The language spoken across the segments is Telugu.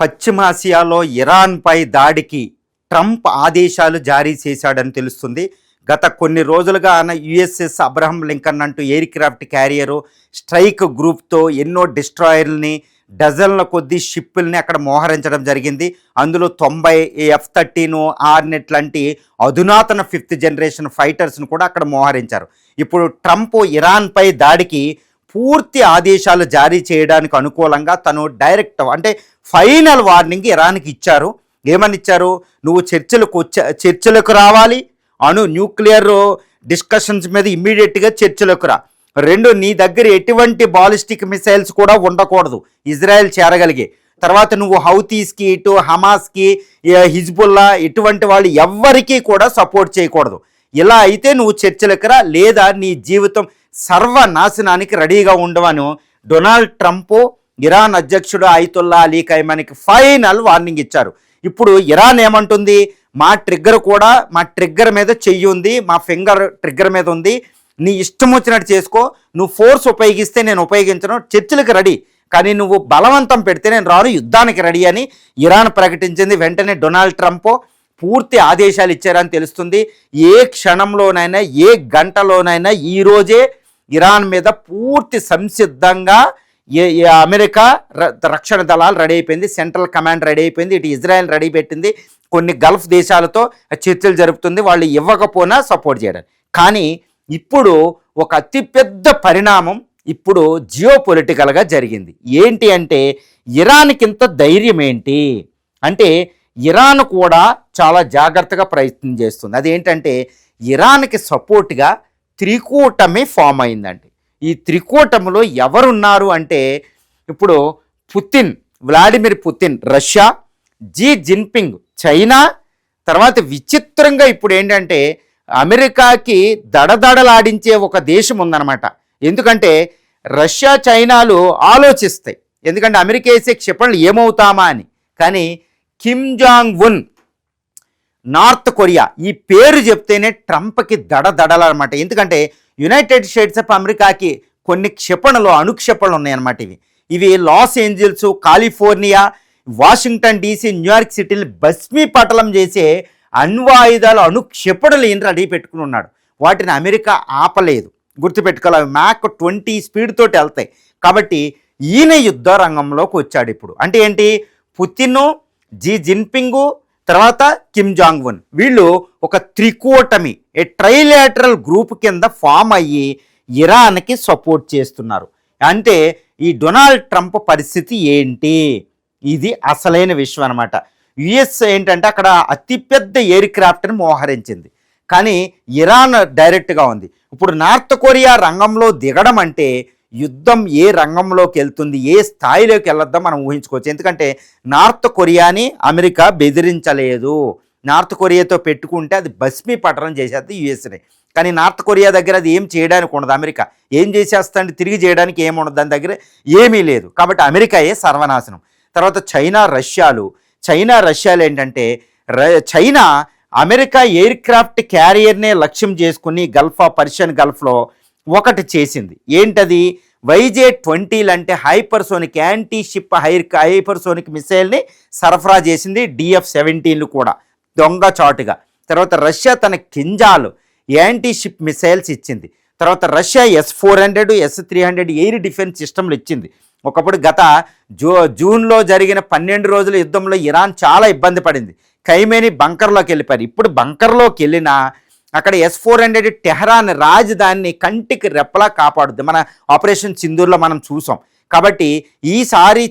పశ్చిమాసియాలో ఇరాన్పై దాడికి ట్రంప్ ఆదేశాలు జారీ చేశాడని తెలుస్తుంది. గత కొన్ని రోజులుగా ఆయన యుఎస్ఎస్ అబ్రహం లింకన్ అంటూ ఎయిర్ క్రాఫ్ట్ క్యారియరు స్ట్రైక్ గ్రూప్తో ఎన్నో డిస్ట్రాయర్లని డజన్ల కొద్దీ షిప్పుల్ని అక్కడ మోహరించడం జరిగింది. అందులో 90 F-13 ఆర్నెట్ లాంటి అధునాతన 5th జనరేషన్ ఫైటర్స్ను కూడా అక్కడ మోహరించారు. ఇప్పుడు ట్రంప్ ఇరాన్పై దాడికి పూర్తి ఆదేశాలు జారీ చేయడానికి అనుకూలంగా తను డైరెక్ట్ అంటే ఫైనల్ వార్నింగ్ ఇరాన్కి ఇచ్చారు. ఏమని ఇచ్చారు? నువ్వు చర్చలకు రావాలి, న్యూక్లియర్ డిస్కషన్స్ మీద ఇమ్మీడియట్గా చర్చలకు రా. 2, నీ దగ్గర ఎటువంటి బాలిస్టిక్ మిసైల్స్ కూడా ఉండకూడదు ఇజ్రాయెల్ చేరగలిగే. తర్వాత నువ్వు హౌతీస్కి, ఇటు హమాస్కి, హిజ్బుల్లా ఇటువంటి వాళ్ళు ఎవ్వరికీ కూడా సపోర్ట్ చేయకూడదు. ఇలా అయితే నువ్వు చర్చలకు రా, లేదా నీ జీవితం సర్వనాశనానికి రెడీగా ఉండవను డొనాల్డ్ ట్రంప్ ఇరాన్ అధ్యక్షుడు అయతుల్లా అలీ ఖైమానికి ఫైనల్ వార్నింగ్ ఇచ్చారు. ఇప్పుడు ఇరాన్ ఏమంటుంది? మా ట్రిగ్గర్ మీద చెయ్యి ఉంది, మా ఫింగర్ ట్రిగ్గర్ మీద ఉంది, నీ ఇష్టం వచ్చినట్టు చేసుకో, నువ్వు ఫోర్స్ ఉపయోగిస్తే నేను ఉపయోగించను, చర్చలకు రెడీ, కానీ నువ్వు బలవంతం పెడితే నేను రాను, యుద్ధానికి రెడీ అని ఇరాన్ ప్రకటించింది. వెంటనే డొనాల్డ్ ట్రంప్ పూర్తి ఆదేశాలు ఇచ్చారని తెలుస్తుంది. ఏ క్షణంలోనైనా, ఏ గంటలోనైనా ఈరోజే ఇరాన్ మీద పూర్తి సంసిద్ధంగా అమెరికా రక్షణ దళాలు రెడీ అయిపోయింది, సెంట్రల్ కమాండ్ రెడీ అయిపోయింది, ఇటు ఇజ్రాయెల్ రెడీ పెట్టింది, కొన్ని గల్ఫ్ దేశాలతో చర్చలు జరుపుతుంది వాళ్ళు ఇవ్వకపోయినా సపోర్ట్ చేయడానికి. కానీ ఇప్పుడు ఒక అతిపెద్ద పరిణామం ఇప్పుడు జియో పొలిటికల్గా జరిగింది. ఏంటి అంటే ఇరాన్కి ఇంత ధైర్యం ఏంటి అంటే ఇరాన్ కూడా చాలా జాగ్రత్తగా ప్రయత్నం చేస్తుంది. అదేంటంటే ఇరాన్కి సపోర్ట్గా త్రికూటమి ఫామ్ అయిందండి. ఈ త్రికూటమిలో ఎవరున్నారు అంటే ఇప్పుడు Vladimir Putin Russia, Xi Jinping China, తర్వాత విచిత్రంగా ఇప్పుడు ఏంటంటే అమెరికాకి దడదడలాడించే ఒక దేశం ఉందన్నమాట. ఎందుకంటే రష్యా చైనాలు ఆలోచిస్తాయి, ఎందుకంటే అమెరికా వేసే క్షిపణులు ఏమవుతామా అని. కానీ కిమ్ జాంగ్ ఉన్ నార్త్ కొరియా ఈ పేరు చెప్తేనే ట్రంప్కి దడదడలన్నమాట. ఎందుకంటే యునైటెడ్ స్టేట్స్ ఆఫ్ అమెరికాకి కొన్ని అణుక్షిపణులు ఉన్నాయన్నమాట. ఇవి Los Angeles, California, Washington DC, New York సిటీని భస్మీపటలం చేసే అణ్వాయుధాలు అణుక్షిపణులు ఈయన రెడీ పెట్టుకుని ఉన్నాడు. వాటిని అమెరికా ఆపలేదు, గుర్తుపెట్టుకోవాలి. మ్యాక్ 20 స్పీడ్ తోటి వెళ్తాయి. కాబట్టి ఈయన యుద్ధ రంగంలోకి వచ్చాడు ఇప్పుడు. అంటే ఏంటి? పుతిన్, జీ జిన్పింగ్, తర్వాత కిమ్ జాంగ్ ఉన్ వీళ్ళు ఒక త్రికూటమి ట్రైలాటరల్ గ్రూప్ కింద ఫామ్ అయ్యి ఇరాన్కి సపోర్ట్ చేస్తున్నారు. అంటే ఈ డొనాల్డ్ ట్రంప్ పరిస్థితి ఏంటి? ఇది అసలైన విషయం అనమాట. యుఎస్ ఏంటంటే అక్కడ అతిపెద్ద ఎయిర్ క్రాఫ్ట్ని మోహరించింది, కానీ ఇరాన్ డైరెక్ట్గా ఉంది. ఇప్పుడు నార్త్ కొరియా రంగంలో దిగడం అంటే యుద్ధం ఏ రంగంలోకి వెళ్తుంది, ఏ స్థాయిలోకి వెళ్ళొద్దాం మనం ఊహించుకోవచ్చు. ఎందుకంటే నార్త్ కొరియాని అమెరికా బెదిరించలేదు. నార్త్ కొరియాతో పెట్టుకుంటే అది భస్మీపటనం చేసేది యుఎస్ని. కానీ నార్త్ కొరియా దగ్గర అది ఏం చేయడానికి ఉండదు. అమెరికా ఏం చేసేస్తుంటే తిరిగి చేయడానికి ఏముండదు, దాని దగ్గర ఏమీ లేదు. కాబట్టి అమెరికాయే సర్వనాశనం. తర్వాత చైనా రష్యాలు ఏంటంటే చైనా అమెరికా ఎయిర్ క్రాఫ్ట్ క్యారియర్నే లక్ష్యం చేసుకుని పర్షియన్ గల్ఫ్లో ఒకటి చేసింది. ఏంటది? YJ-20 అంటే హైపర్సోనిక్ యాంటీ షిప్ హైపర్సోనిక్ మిసైల్ని సరఫరా చేసింది. DF-17 కూడా దొంగ చాటుగా. తర్వాత రష్యా తన కింజాల్ యాంటీ షిప్ మిసైల్స్ ఇచ్చింది. తర్వాత Russia S-400, S-300 air defence సిస్టమ్లు ఇచ్చింది. ఒకప్పుడు గత జూన్లో జరిగిన 12 రోజుల యుద్ధంలో ఇరాన్ చాలా ఇబ్బంది పడింది. ఖైమేని బంకర్లోకి వెళ్ళిపోయారు. ఇప్పుడు బంకర్లోకి వెళ్ళినా అక్కడ S-400 టెహరాన్ రాజధానిని కంటికి రెప్పలా కాపాడుద్ది. మన ఆపరేషన్ సింధూర్లో మనం చూసాం. కాబట్టి ఈసారి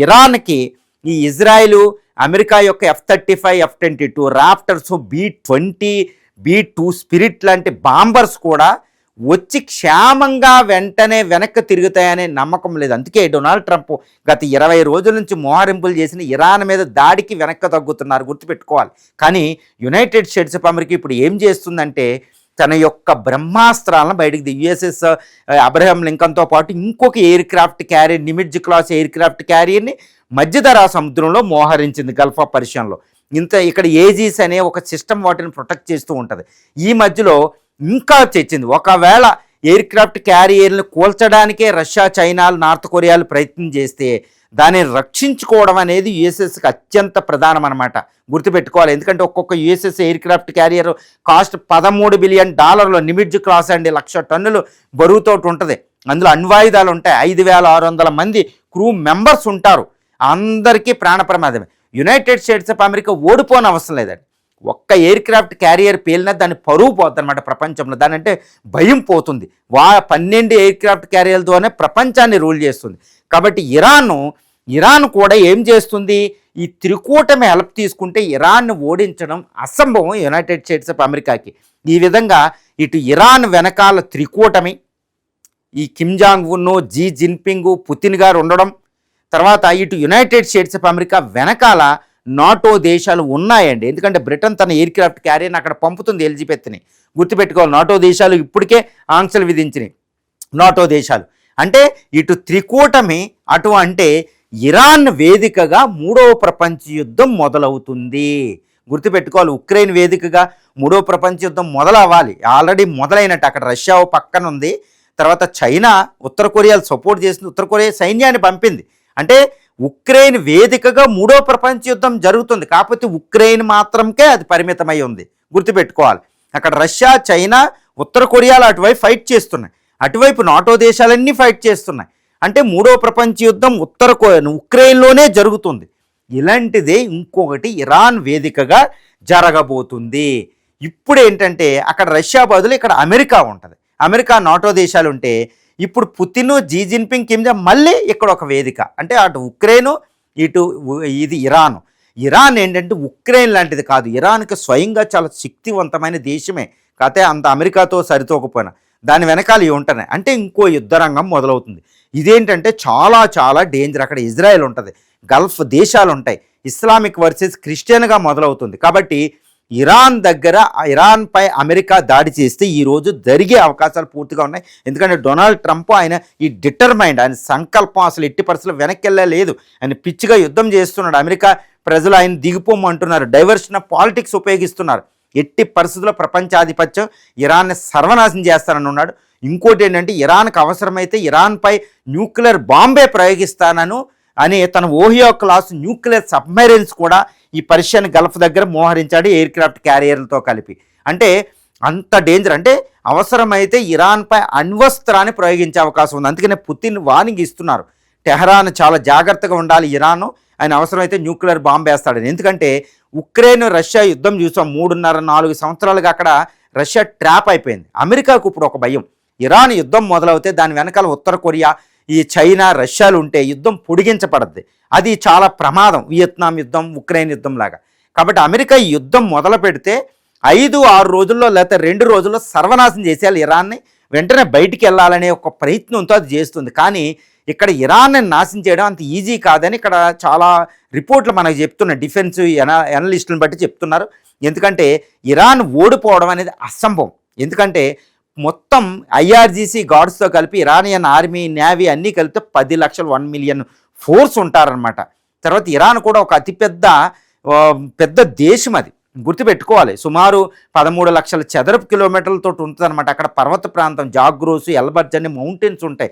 ఇరాన్కి ఈ ఇజ్రాయిలు అమెరికా యొక్క F-35, F-22, raptors, B-20, B-2 spirit లాంటి బాంబర్స్ కూడా వచ్చి క్షేమంగా వెంటనే వెనక్కి తిరుగుతాయనే నమ్మకం లేదు. అందుకే డొనాల్డ్ ట్రంప్ గత 20 రోజుల నుంచి మోహరింపులు చేసిన ఇరాన్ మీద దాడికి వెనక్కి తగ్గుతున్నారు, గుర్తుపెట్టుకోవాలి. కానీ యునైటెడ్ స్టేట్స్ ఆఫ్ అమెరికా ఇప్పుడు ఏం చేస్తుందంటే తన యొక్క బ్రహ్మాస్త్రాలను బయటకు USS అబ్రహం లింకన్తో పాటు ఇంకొక aircraft carrier, Nimitz class aircraft క్యారియర్ని మధ్యధరా సముద్రంలో మోహరించింది గల్ఫ్ ఆఫ్ పర్షియన్లో. ఇక్కడ ఏజీస్ అనే ఒక సిస్టమ్ వాటిని ప్రొటెక్ట్ చేస్తూ ఉంటుంది. ఈ మధ్యలో ఇంకా తెచ్చింది. ఒకవేళ ఎయిర్ క్రాఫ్ట్ క్యారియర్లను కూల్చడానికే రష్యా, చైనాలు, నార్త్ కొరియాలు ప్రయత్నం చేస్తే దాన్ని రక్షించుకోవడం అనేది యుఎస్ఎస్కి అత్యంత ప్రధానం అనమాట, గుర్తుపెట్టుకోవాలి. ఎందుకంటే ఒక్కొక్క USS aircraft carrier cost $13 billion, Nimitz class అండి, 1,00,000 టన్నులు బరువుతో ఉంటుంది. అందులో అణ్వాయుధాలు ఉంటాయి, 5,600 మంది క్రూ మెంబర్స్ ఉంటారు, అందరికీ ప్రాణ ప్రమాదమే. యునైటెడ్ స్టేట్స్ ఆఫ్ అమెరికా ఓడిపోని అవసరం లేదండి. ఒక్క ఎయిర్ క్రాఫ్ట్ క్యారియర్ పేలినా దాన్ని పరువు పోతుంది అనమాట ప్రపంచంలో, దాని అంటే భయం పోతుంది. 12 ఎయిర్ క్రాఫ్ట్ క్యారియర్లతోనే ప్రపంచాన్ని రూల్ చేస్తుంది. కాబట్టి ఇరాన్ కూడా ఏం చేస్తుంది, ఈ త్రికూటమి హెల్ప్ తీసుకుంటే ఇరాన్ను ఓడించడం అసంభవం యునైటెడ్ స్టేట్స్ ఆఫ్ అమెరికాకి. ఈ విధంగా ఇటు ఇరాన్ వెనకాల త్రికూటమి, ఈ కిమ్ జాంగ్ ఉన్, జీ జిన్పింగ్, పుతిన్ గారు ఉండడం, తర్వాత ఇటు యునైటెడ్ స్టేట్స్ ఆఫ్ అమెరికా వెనకాల నాటో దేశాలు ఉన్నాయండి. ఎందుకంటే బ్రిటన్ తన ఎయిర్ క్రాఫ్ట్ క్యారియర్ని అక్కడ పంపుతుంది, ఎలిజబెత్ని, గుర్తుపెట్టుకోవాలి. నాటో దేశాలు ఇప్పటికే ఆంక్షలు విధించినాయి. నాటో దేశాలు అంటే ఇటు త్రికూటమి, అటు అంటే ఇరాన్ వేదికగా 3వ ప్రపంచ యుద్ధం మొదలవుతుంది, గుర్తుపెట్టుకోవాలి. ఉక్రెయిన్ వేదికగా 3వ ప్రపంచ యుద్ధం మొదలవ్వాలి, ఆల్రెడీ మొదలైనట్టు. అక్కడ రష్యా పక్కన ఉంది, తర్వాత చైనా ఉత్తర కొరియాలు సపోర్ట్ చేసింది, ఉత్తర కొరియా సైన్యాన్ని పంపింది. అంటే ఉక్రెయిన్ వేదికగా 3వ ప్రపంచ యుద్ధం జరుగుతుంది. కాకపోతే ఉక్రెయిన్ మాత్రంకే అది పరిమితమై ఉంది, గుర్తుపెట్టుకోవాలి. అక్కడ రష్యా, చైనా, ఉత్తర కొరియాలు అటువైపు ఫైట్ చేస్తున్నాయి, అటువైపు నాటో దేశాలన్నీ ఫైట్ చేస్తున్నాయి. అంటే 3వ ప్రపంచ యుద్ధం ఉక్రెయిన్లోనే జరుగుతుంది. ఇలాంటిదే ఇంకొకటి ఇరాన్ వేదికగా జరగబోతుంది. ఇప్పుడు ఏంటంటే అక్కడ రష్యా బదులు ఇక్కడ అమెరికా ఉంటుంది, అమెరికా నాటో దేశాలు ఉంటే ఇప్పుడు Putin, Xi Jinping, Kim Jong మళ్ళీ ఇక్కడ ఒక వేదిక. అంటే అటు ఉక్రెయిన్, ఇటు ఇది ఇరాన్ ఏంటంటే ఉక్రెయిన్ లాంటిది కాదు, ఇరాన్కి స్వయంగా చాలా శక్తివంతమైన దేశమే, కాకపోతే అంత అమెరికాతో సరితూకపోయినా దాని వెనకాల ఇవి ఉంటున్నాయి. అంటే ఇంకో యుద్ధ రంగం మొదలవుతుంది. ఇదేంటంటే చాలా చాలా డేంజర్. అక్కడ ఇజ్రాయెల్ ఉంటుంది, గల్ఫ్ దేశాలు ఉంటాయి, ఇస్లామిక్ వర్సెస్ క్రిస్టియన్గా మొదలవుతుంది. కాబట్టి ఇరాన్పై అమెరికా దాడి చేస్తే ఈరోజు జరిగే అవకాశాలు పూర్తిగా ఉన్నాయి. ఎందుకంటే డొనాల్డ్ ట్రంప్ ఆయన ఈ డిటర్మైండ్, ఆయన సంకల్పం అసలు ఎట్టి పరిస్థితుల్లో వెనక్కి వెళ్ళలేదు, ఆయన పిచ్చిగా యుద్ధం చేస్తున్నాడు. అమెరికా ప్రజలు ఆయన దిగిపోమంటున్నారు, డైవర్షన్ ఆఫ్ పాలిటిక్స్ ఉపయోగిస్తున్నారు. ఎట్టి పరిస్థితుల్లో ప్రపంచాధిపత్యం ఇరాన్ని సర్వనాశనం చేస్తానని ఉన్నాడు. ఇంకోటి ఏంటంటే ఇరాన్కి అవసరమైతే ఇరాన్పై న్యూక్లియర్ బాంబే ప్రయోగిస్తానను అని తన ఓహియో క్లాస్ న్యూక్లియర్ సబ్మెరైన్స్ కూడా ఈ పర్షియన్ గల్ఫ్ దగ్గర మోహరించాడు ఎయిర్ క్రాఫ్ట్ క్యారియర్లతో కలిపి. అంటే అంత డేంజర్. అంటే అవసరమైతే ఇరాన్పై అణ్వస్త్రాన్ని ప్రయోగించే అవకాశం ఉంది. అందుకనే పుతిన్ వార్నింగ్ ఇస్తున్నారు, టెహరాన్ చాలా జాగ్రత్తగా ఉండాలి, ఇరాన్ ఆయన అవసరమైతే న్యూక్లియర్ బాంబు వేస్తాడని. ఎందుకంటే ఉక్రెయిన్ రష్యా యుద్ధం చూసాం, 3.5-4 సంవత్సరాలుగా అక్కడ రష్యా ట్రాప్ అయిపోయింది. అమెరికాకు ఇప్పుడు ఒక భయం, ఇరాన్ యుద్ధం మొదలవుతే దాని వెనకాల ఉత్తర కొరియా, ఈ చైనా, రష్యాలు ఉంటే యుద్ధం పొడిగించబడద్ది, అది చాలా ప్రమాదం, వియత్నాం యుద్ధం, ఉక్రెయిన్ యుద్ధం లాగా. కాబట్టి అమెరికా ఈ యుద్ధం మొదలు పెడితే 5-6 రోజుల్లో లేకపోతే 2 రోజుల్లో సర్వనాశనం చేసేయాలి ఇరాన్ని, వెంటనే బయటికి వెళ్ళాలనే ఒక ప్రయత్నంతో అది చేస్తుంది. కానీ ఇక్కడ ఇరాన్ని నాశనం చేయడం అంత ఈజీ కాదని ఇక్కడ చాలా రిపోర్ట్లు మనకు చెప్తున్నారు, డిఫెన్స్ ఎనలిస్టులను బట్టి చెప్తున్నారు. ఎందుకంటే ఇరాన్ ఓడిపోవడం అనేది అసంభవం. ఎందుకంటే మొత్తం ఐఆర్జీసీ గార్డ్స్తో కలిపి ఇరానియన్ ఆర్మీ, నేవీ అన్నీ కలిపితే 10 లక్షలు, 1 మిలియన్ ఫోర్స్ ఉంటారనమాట. తర్వాత ఇరాన్ కూడా ఒక పెద్ద దేశం, అది గుర్తుపెట్టుకోవాలి. సుమారు 13 లక్షల చదరపు కిలోమీటర్లతో ఉంటుంది అనమాట. అక్కడ పర్వత ప్రాంతం, జాగ్రోసు, ఎల్బర్జ్ అనే మౌంటైన్స్ ఉంటాయి,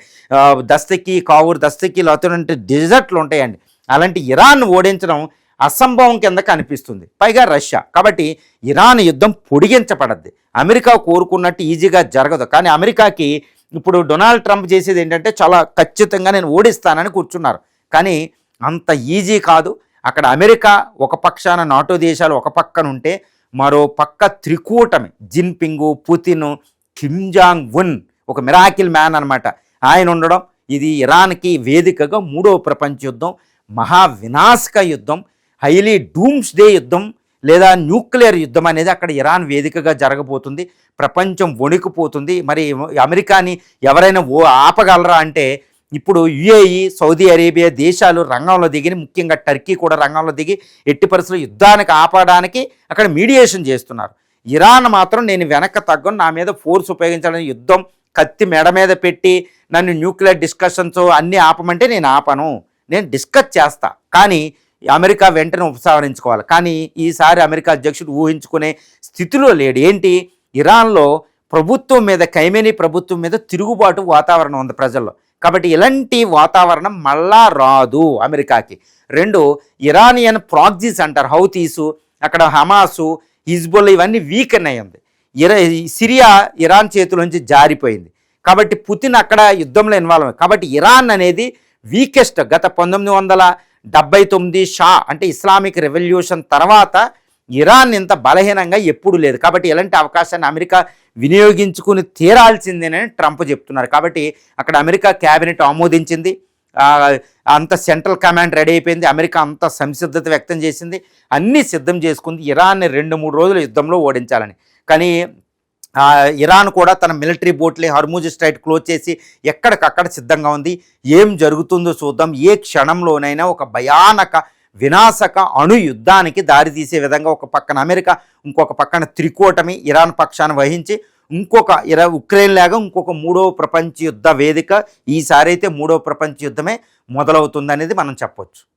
దస్తకి, కావూర్, దస్తకి, లేకపోతే డెజర్ట్లు ఉంటాయండి. అలాంటి ఇరాన్ ఓడించడం అసంభవం కింద కనిపిస్తుంది, పైగా రష్యా. కాబట్టి ఇరాన్ యుద్ధం పొడిగించబడద్ది, అమెరికా కోరుకున్నట్టు ఈజీగా జరగదు. కానీ అమెరికాకి ఇప్పుడు డొనాల్డ్ ట్రంప్ చేసేది ఏంటంటే చాలా ఖచ్చితంగా నేను ఓడిస్తానని కూర్చున్నారు. కానీ అంత ఈజీ కాదు. అక్కడ అమెరికా ఒక పక్షాన, నాటో దేశాలు ఒక పక్కన ఉంటే మరో పక్క త్రికూటమి, Jinping, Putin, Kim Jong Un, ఒక మిరాకిల్ మ్యాన్ అనమాట, ఆయన ఉండడం, ఇది ఇరాన్కి వేదికగా 3వ ప్రపంచ యుద్ధం, మహా వినాశక యుద్ధం, హైలీ డూమ్స్ డే యుద్ధం లేదా న్యూక్లియర్ యుద్ధం అనేది అక్కడ ఇరాన్ వేదికగా జరగబోతుంది. ప్రపంచం వణికిపోతుంది. మరి అమెరికాని ఎవరైనా ఆపగలరా అంటే ఇప్పుడు యుఏఈ, సౌదీ అరేబియా దేశాలు రంగంలో దిగి, ముఖ్యంగా టర్కీ కూడా రంగంలో దిగి ఎట్టి పరిస్థితుల్లో యుద్ధానికి ఆపడానికి అక్కడ మీడియేషన్ చేస్తున్నారు. ఇరాన్ మాత్రం నేను వెనక్కి తగ్గను, నా మీద ఫోర్స్ ఉపయోగించాలని, యుద్ధం కత్తి మెడ మీద పెట్టి నన్ను న్యూక్లియర్ డిస్కషన్స్ అన్నీ ఆపమంటే నేను ఆపను, నేను డిస్కస్ చేస్తా, కానీ అమెరికా వెంటనే ఉపసంహరించుకోవాలి. కానీ ఈసారి అమెరికా అధ్యక్షుడు ఊహించుకునే స్థితిలో లేడు. ఏంటి, ఇరాన్లో ప్రభుత్వం మీద, ఖైమేనీ ప్రభుత్వం మీద తిరుగుబాటు వాతావరణం ఉంది ప్రజల్లో. కాబట్టి ఇలాంటి వాతావరణం మళ్ళా రాదు అమెరికాకి. 2, ఇరానియన్ ప్రాక్సీస్ అంటారు, హౌతీసు, అక్కడ హమాసు, హిజ్బుల్లా ఇవన్నీ వీకెన్ అయ్యింది. సిరియా ఇరాన్ చేతుల నుంచి జారిపోయింది. కాబట్టి పుతిన్ అక్కడ యుద్ధంలో ఇన్వాల్వ్. కాబట్టి ఇరాన్ అనేది వీకెస్ట్. గత 1979 షా అంటే ఇస్లామిక్ రెవల్యూషన్ తర్వాత ఇరాన్ ఇంత బలహీనంగా ఎప్పుడూ లేదు. కాబట్టి ఎలాంటి అవకాశాన్ని అమెరికా వినియోగించుకుని తీరాల్సిందేనని ట్రంప్ చెప్తున్నారు. కాబట్టి అక్కడ అమెరికా క్యాబినెట్ ఆమోదించింది, అంత సెంట్రల్ కమాండ్ రెడీ అయిపోయింది, అమెరికా అంత సంసిద్ధత వ్యక్తం చేసింది, అన్నీ సిద్ధం చేసుకుంది ఇరాన్ని 2-3 రోజులు యుద్ధంలో ఓడించాలని. కానీ ఇరాన్ కూడా తన మిలిటరీ బోట్లే హర్ముజ్ స్ట్రైట్ క్లోజ్ చేసి ఎక్కడికక్కడ సిద్ధంగా ఉంది. ఏం జరుగుతుందో చూద్దాం. ఏ క్షణంలోనైనా ఒక భయానక వినాశక అణు యుద్ధానికి దారితీసే విధంగా ఒక పక్కన అమెరికా, ఇంకొక పక్కన త్రికూటమి ఇరాన్ పక్షాన్ని వహించి ఇంకొక ఉక్రెయిన్ లాగా ఇంకొక 3వ ప్రపంచ యుద్ధ వేదిక ఈసారి అయితే 3వ ప్రపంచ యుద్ధమే మొదలవుతుందనేది మనం చెప్పొచ్చు.